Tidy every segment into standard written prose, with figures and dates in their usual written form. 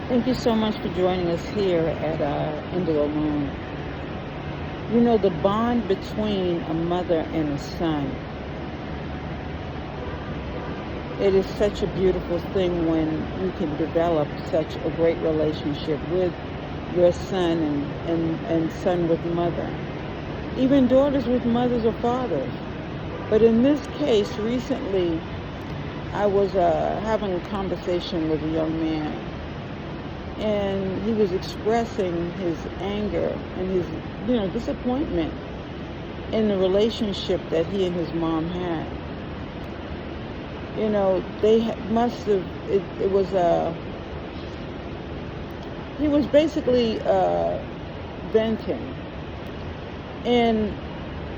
Thank you so much for joining us here at Indigo Moon. You know, the bond between a mother and a son, it is such a beautiful thing when you can develop such a great relationship with your son and son with mother. Even daughters with mothers or fathers. But in this case, recently, I was having a conversation with a young man, and he was expressing his anger and his, disappointment in the relationship that he and his mom had. They must have. It was he was basically venting, and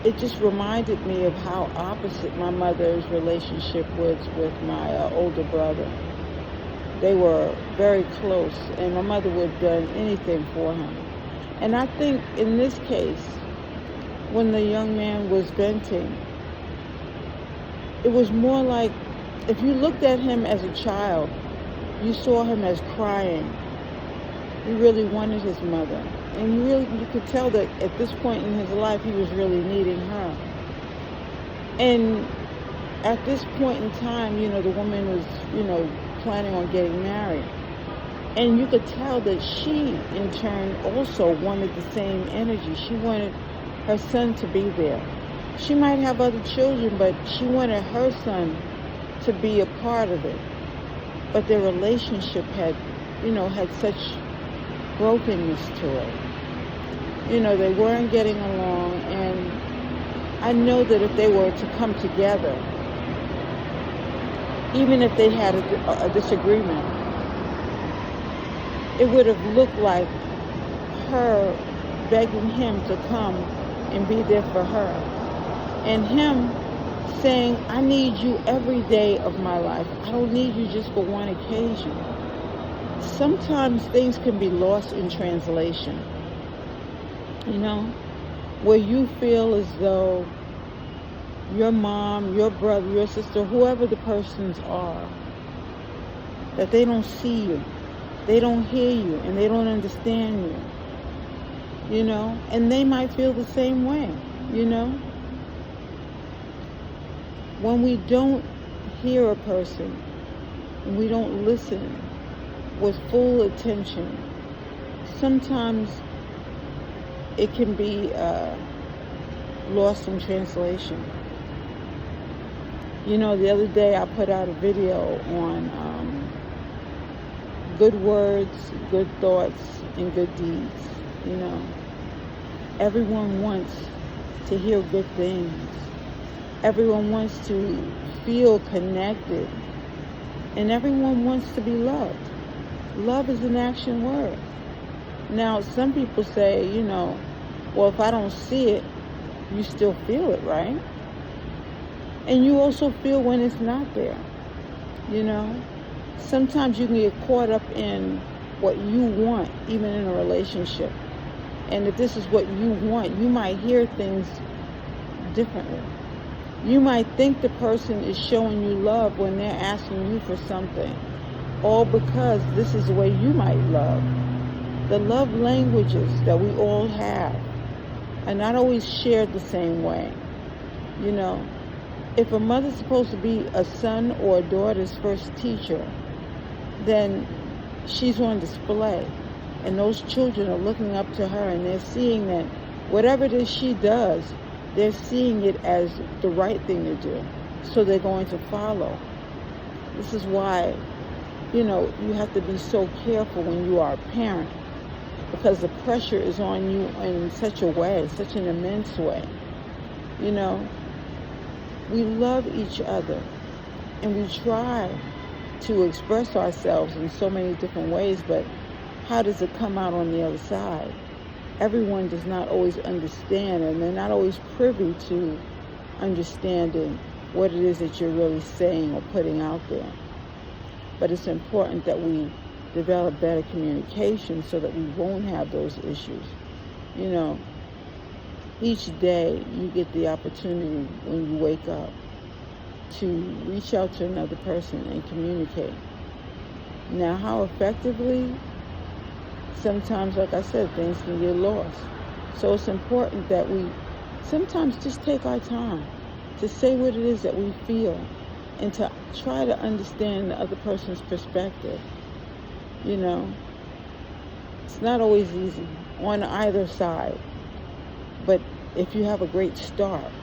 it just reminded me of how opposite my mother's relationship was with my older brother. They were very close, and my mother would have done anything for him. And I think in this case, when the young man was venting, it was more like, if you looked at him as a child, you saw him as crying. He really wanted his mother. And you could tell that at this point in his life, he was really needing her. And at this point in time, the woman was, planning on getting married. And you could tell that she, in turn, also wanted the same energy. She wanted her son to be there. She might have other children, but she wanted her son to be a part of it. But their relationship had such brokenness to it. They weren't getting along, and I know that if they were to come together, even if they had a disagreement, it would have looked like her begging him to come and be there for her, and him saying, I need you every day of my life. I don't need you just for one occasion. Sometimes things can be lost in translation, where you feel as though your mom, your brother, your sister, whoever the persons are, that they don't see you, they don't hear you, and they don't understand you, and they might feel the same way, When we don't hear a person, and we don't listen with full attention, sometimes it can be lost in translation. The other day I put out a video on good words, good thoughts, and good deeds. Everyone wants to hear good things. Everyone wants to feel connected. And everyone wants to be loved. Love is an action word. Now, some people say, well, if I don't see it, you still feel it, right? And you also feel when it's not there, Sometimes you can get caught up in what you want, even in a relationship. And if this is what you want, you might hear things differently. You might think the person is showing you love when they're asking you for something, all because this is the way you might love. The love languages that we all have are not always shared the same way. If a mother's supposed to be a son or a daughter's first teacher, then she's on display. And those children are looking up to her, and they're seeing that whatever it is she does, they're seeing it as the right thing to do. So they're going to follow. This is why, you have to be so careful when you are a parent, because the pressure is on you in such a way, such an immense way. We love each other, and we try to express ourselves in so many different ways, but how does it come out on the other side? Everyone does not always understand, and they're not always privy to understanding what it is that you're really saying or putting out there. But it's important that we develop better communication so that we won't have those issues. Each day you get the opportunity when you wake up to reach out to another person and communicate. Now, how effectively, sometimes, like I said, things can get lost. So it's important that we sometimes just take our time to say what it is that we feel and to try to understand the other person's perspective. You know, it's not always easy on either side, but if you have a great start,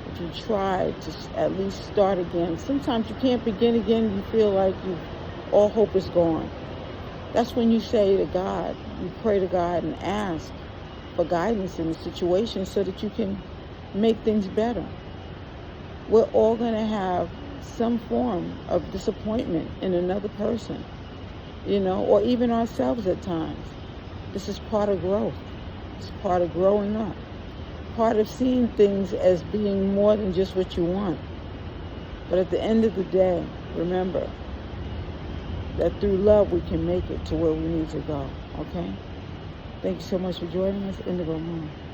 if you try to at least start again, sometimes you can't begin again, you feel like all hope is gone. That's when you say to God, you pray to God and ask for guidance in the situation so that you can make things better. We're all going to have some form of disappointment in another person, you know, or even ourselves at times. This is part of growth. It's part of growing up. Part of seeing things as being more than just what you want. But at the end of the day, remember that through love we can make it to where we need to go, okay? Thank you so much for joining us. Indigo Moon.